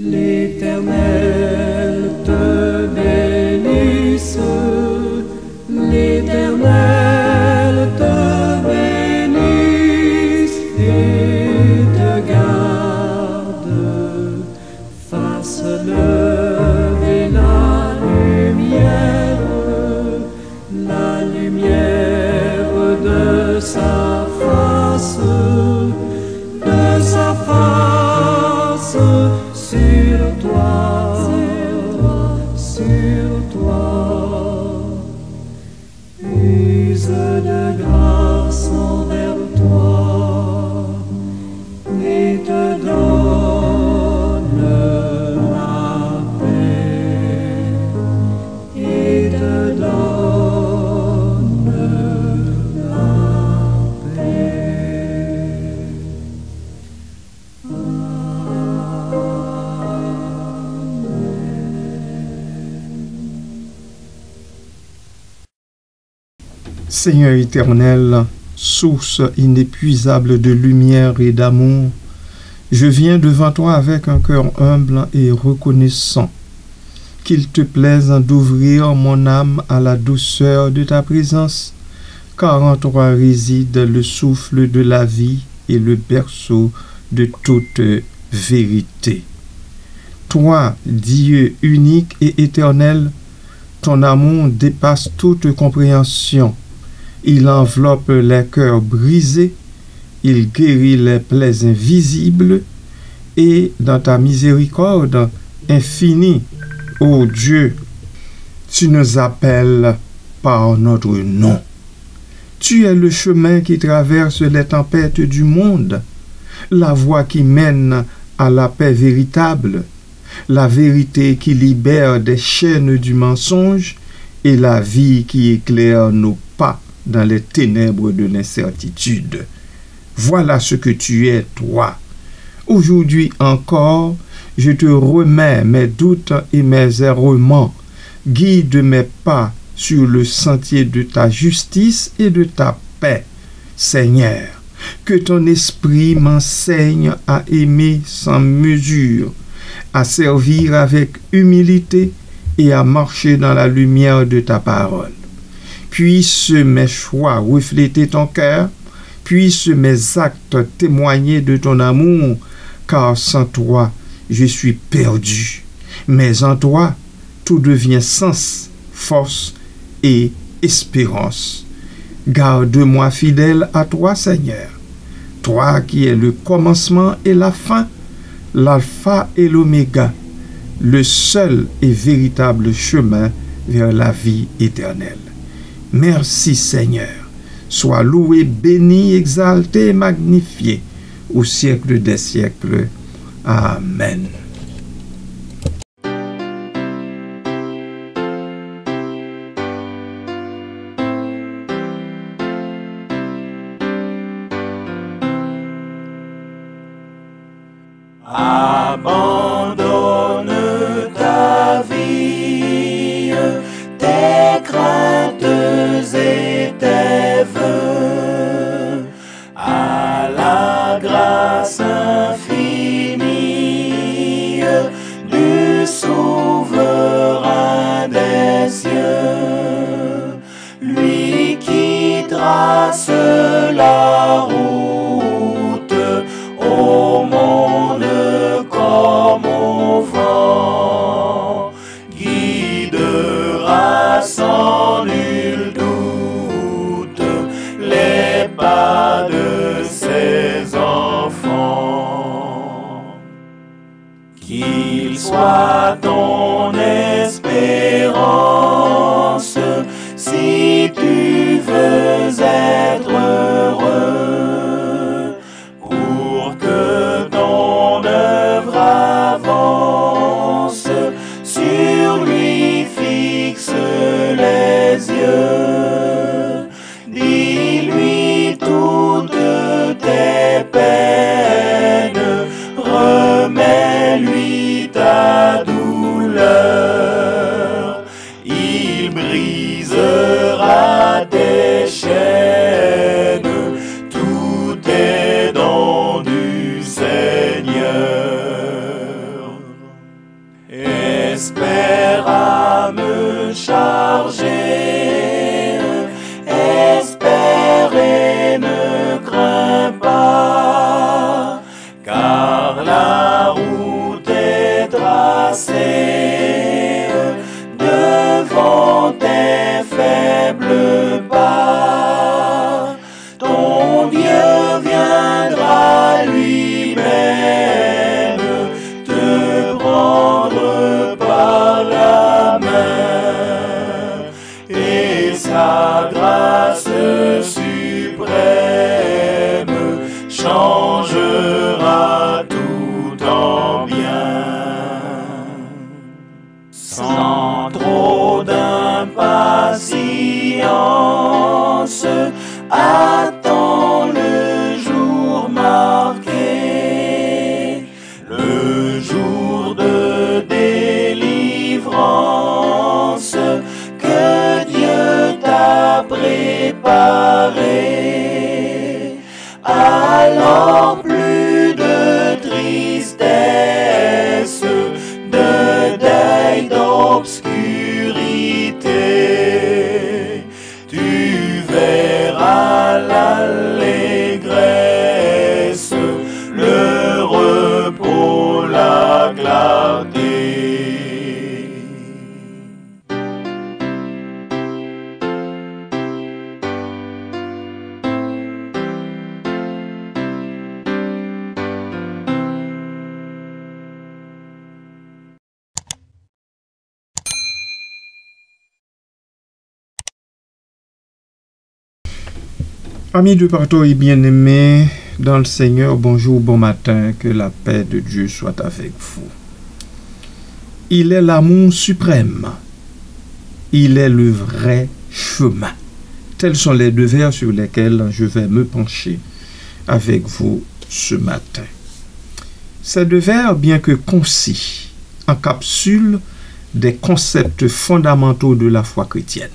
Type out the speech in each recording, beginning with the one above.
L'Éternel te bénisse, l'Éternel te bénisse et te garde, fasse lever la lumière de sa face sur toi, use de grâce envers toi et te donne la paix, et te donne la paix. Seigneur éternel, source inépuisable de lumière et d'amour, je viens devant toi avec un cœur humble et reconnaissant. Qu'il te plaise d'ouvrir mon âme à la douceur de ta présence, car en toi réside le souffle de la vie et le berceau de toute vérité. Toi, Dieu unique et éternel, ton amour dépasse toute compréhension. Il enveloppe les cœurs brisés, il guérit les plaies invisibles, et dans ta miséricorde infinie, ô Dieu, tu nous appelles par notre nom. Tu es le chemin qui traverse les tempêtes du monde, la voie qui mène à la paix véritable, la vérité qui libère des chaînes du mensonge et la vie qui éclaire nos pas dans les ténèbres de l'incertitude. Voilà ce que tu es, toi. Aujourd'hui encore, je te remets mes doutes et mes errements. Guide mes pas sur le sentier de ta justice et de ta paix. Seigneur, que ton esprit m'enseigne à aimer sans mesure, à servir avec humilité et à marcher dans la lumière de ta parole. Puissent mes choix refléter ton cœur, puissent mes actes témoigner de ton amour, car sans toi, je suis perdu. Mais en toi, tout devient sens, force et espérance. Garde-moi fidèle à toi, Seigneur, toi qui es le commencement et la fin, l'alpha et l'oméga, le seul et véritable chemin vers la vie éternelle. Merci Seigneur, sois loué, béni, exalté et magnifié au siècle des siècles. Amen. Abandonne ta vie, tes craintes et tes vœux à la grâce infinie du souverain des cieux, lui qui trace la route au monde comme au vent, guidera sans nul doute les pas de ses enfants. Qu'il soit ton espérance, si tu veux être heureux, pour que ton œuvre avance, sur lui fixe les yeux, dis-lui toutes tes peines, remets-lui ta douleur, Espère à me charger, espère et ne crains pas, car la route est tracée devant tes faibles pas. Ton Dieu viendra lui-même te prendre par la main, et sa grâce suprême changera tout en bien. Sans trop d'impatience, attends le jour marqué, le jour de délivrance que Dieu t'a préparé. Alors plus de tristesse, de deuil, d'obscurité, tu verras l'allégresse, le repos, la clarté. Amis de partout et bien-aimés dans le Seigneur, bonjour, bon matin, que la paix de Dieu soit avec vous. Il est l'amour suprême. Il est le vrai chemin. Tels sont les deux vers sur lesquels je vais me pencher avec vous ce matin. Ces deux vers, bien que concis, encapsulent des concepts fondamentaux de la foi chrétienne.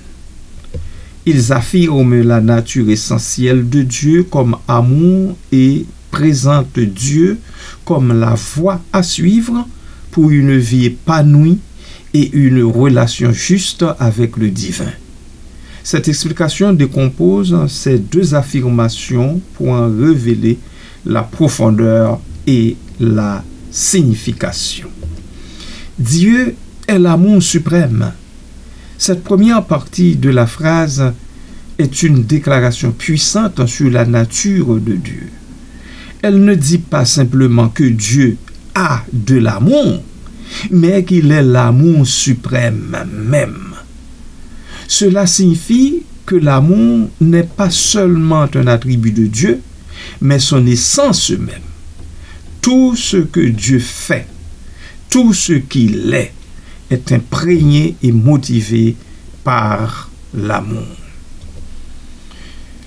Ils affirment la nature essentielle de Dieu comme amour et présentent Dieu comme la voie à suivre pour une vie épanouie et une relation juste avec le divin. Cette explication décompose ces deux affirmations pour en révéler la profondeur et la signification. Dieu est l'amour suprême. Cette première partie de la phrase est une déclaration puissante sur la nature de Dieu. Elle ne dit pas simplement que Dieu a de l'amour, mais qu'il est l'amour suprême même. Cela signifie que l'amour n'est pas seulement un attribut de Dieu, mais son essence même. Tout ce que Dieu fait, tout ce qu'il est imprégné et motivé par l'amour.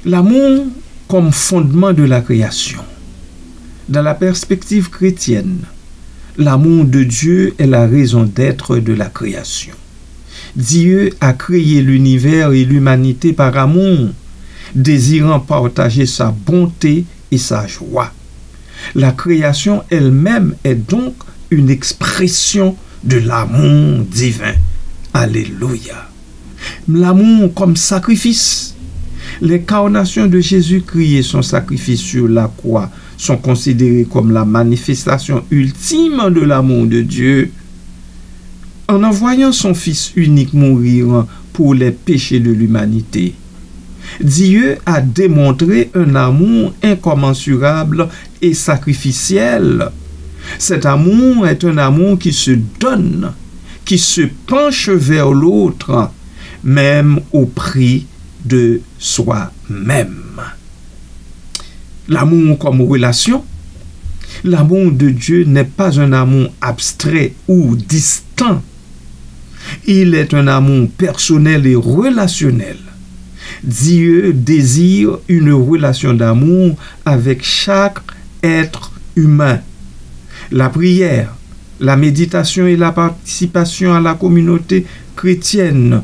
L'amour comme fondement de la création. Dans la perspective chrétienne, l'amour de Dieu est la raison d'être de la création. Dieu a créé l'univers et l'humanité par amour, désirant partager sa bonté et sa joie. La création elle-même est donc une expression de l'amour divin. Alléluia. L'amour comme sacrifice. L'incarnation de Jésus-Christ et son sacrifice sur la croix sont considérés comme la manifestation ultime de l'amour de Dieu. En envoyant son Fils unique mourir pour les péchés de l'humanité, Dieu a démontré un amour incommensurable et sacrificiel. Cet amour est un amour qui se donne, qui se penche vers l'autre, même au prix de soi-même. L'amour comme relation. L'amour de Dieu n'est pas un amour abstrait ou distant. Il est un amour personnel et relationnel. Dieu désire une relation d'amour avec chaque être humain. La prière, la méditation et la participation à la communauté chrétienne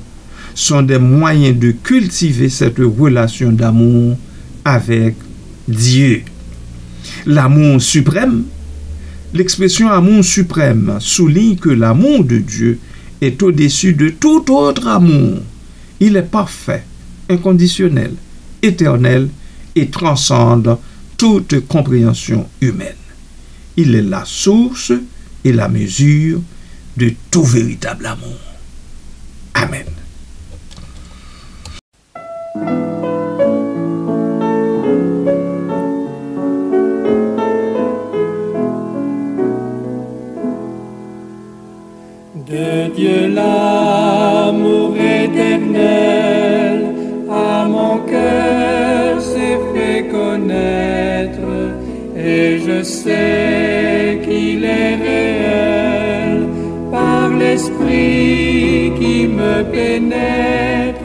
sont des moyens de cultiver cette relation d'amour avec Dieu. L'amour suprême. L'expression amour suprême souligne que l'amour de Dieu est au-dessus de tout autre amour. Il est parfait, inconditionnel, éternel et transcende toute compréhension humaine. Il est la source et la mesure de tout véritable amour. Amen. De Dieu l'amour éternel à mon cœur s'est fait connaître, et je sais qu'il est réel par l'Esprit qui me pénètre.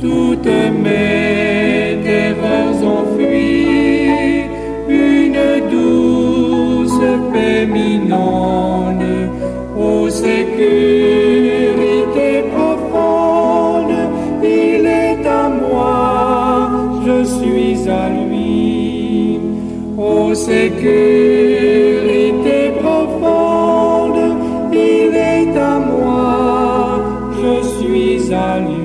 Toutes mes terreurs ont fui, une douce paix m'inonde, ô sécurité profonde. Il est à moi, je suis à lui, ô sécurité profonde. Il est à moi, je suis à lui.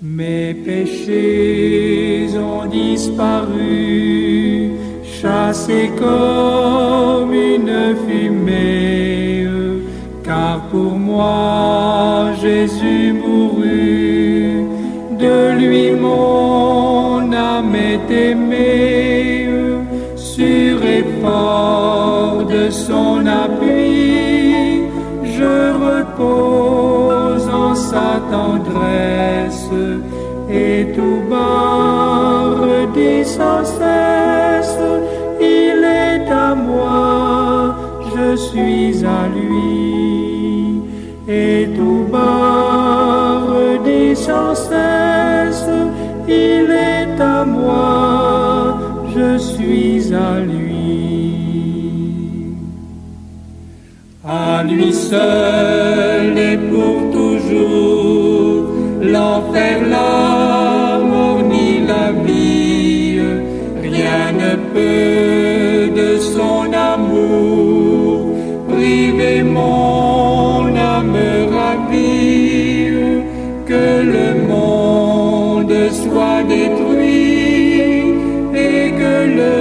Mes péchés ont disparu, chassés comme une fumée, car pour moi Jésus mourut, de lui mon âme est aimée, sûr et fort de son appui, je repose en sa tendresse, et tout bas redit sans cesse, il est à moi, je suis à lui, et tout bas redit sans cesse, il est à moi, je suis à lui. À lui seul et pour toujours, l'enfer, la mort ni la vie, rien ne peut de son amour priver mon âme ravie. Que le monde soit détruit et que le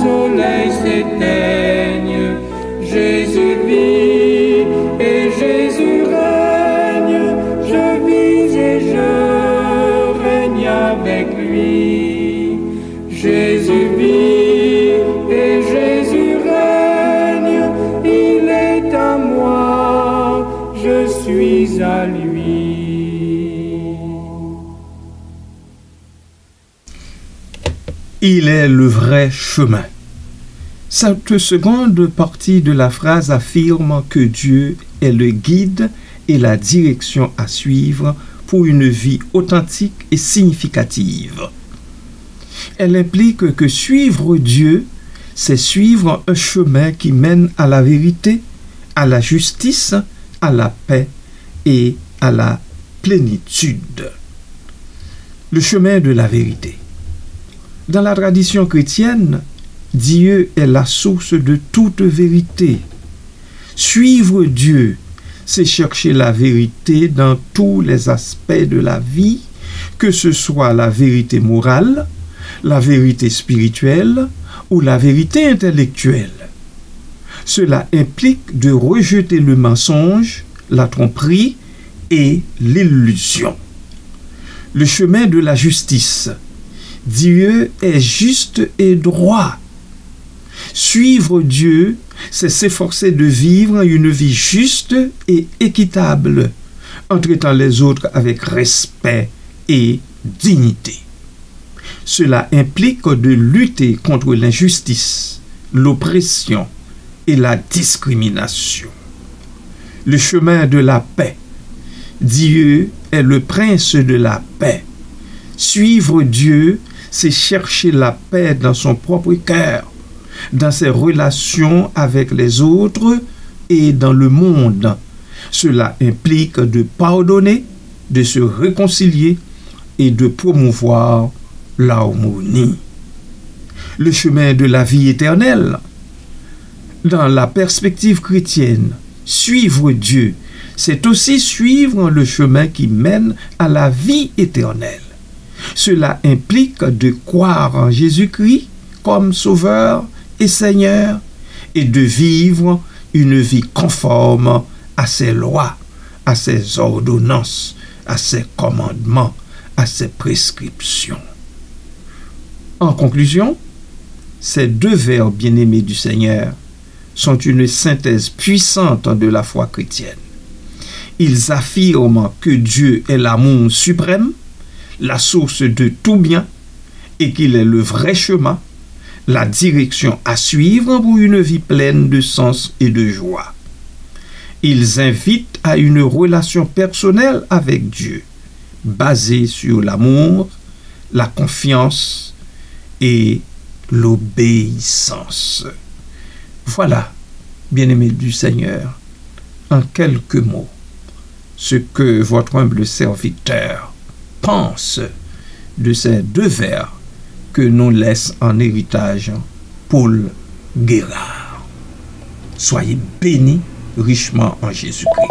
soleil s'éteigne, Jésus vit et Jésus règne, je vis et je règne avec lui. Jésus vit et Jésus règne, il est à moi, je suis à lui. Il est le vrai chemin. Cette seconde partie de la phrase affirme que Dieu est le guide et la direction à suivre pour une vie authentique et significative. Elle implique que suivre Dieu, c'est suivre un chemin qui mène à la vérité, à la justice, à la paix et à la plénitude. Le chemin de la vérité. Dans la tradition chrétienne, Dieu est la source de toute vérité. Suivre Dieu, c'est chercher la vérité dans tous les aspects de la vie, que ce soit la vérité morale, la vérité spirituelle ou la vérité intellectuelle. Cela implique de rejeter le mensonge, la tromperie et l'illusion. Le chemin de la justice. Dieu est juste et droit. Suivre Dieu, c'est s'efforcer de vivre une vie juste et équitable, en traitant les autres avec respect et dignité. Cela implique de lutter contre l'injustice, l'oppression et la discrimination. Le chemin de la paix. Dieu est le prince de la paix. Suivre Dieu, c'est chercher la paix dans son propre cœur, dans ses relations avec les autres et dans le monde. Cela implique de pardonner, de se réconcilier et de promouvoir l'harmonie. le chemin de la vie éternelle. Dans la perspective chrétienne, suivre Dieu, c'est aussi suivre le chemin qui mène à la vie éternelle. Cela implique de croire en Jésus-Christ comme Sauveur et Seigneur et de vivre une vie conforme à ses lois, à ses ordonnances, à ses commandements, à ses prescriptions. En conclusion, ces deux vers bien-aimés du Seigneur sont une synthèse puissante de la foi chrétienne. Ils affirment que Dieu est l'amour suprême, la source de tout bien, et qu'il est le vrai chemin, la direction à suivre pour une vie pleine de sens et de joie. Ils invitent à une relation personnelle avec Dieu, basée sur l'amour, la confiance et l'obéissance. Voilà, bien-aimés du Seigneur, en quelques mots, ce que votre humble serviteur pense de ces deux vers que nous laisse en héritage Paul Guérard. Soyez bénis richement en Jésus-Christ.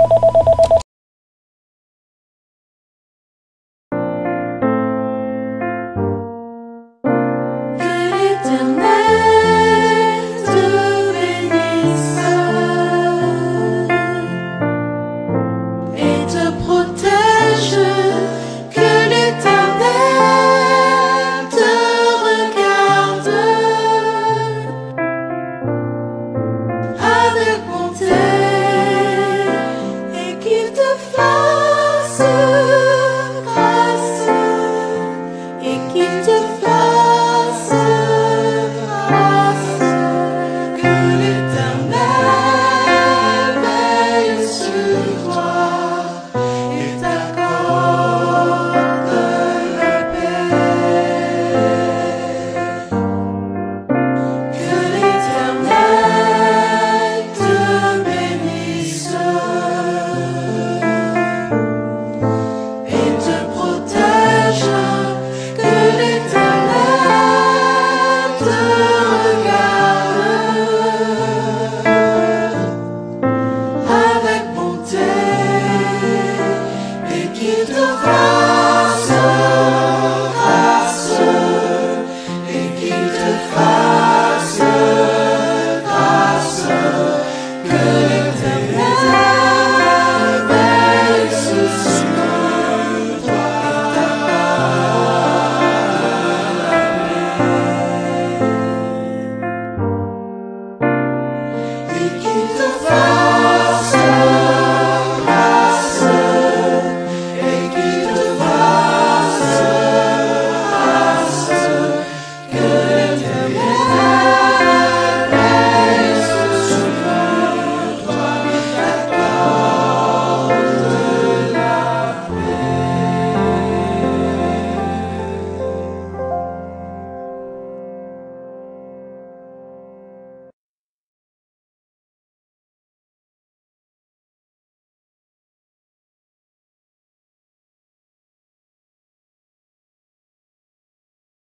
Qu'il te fasse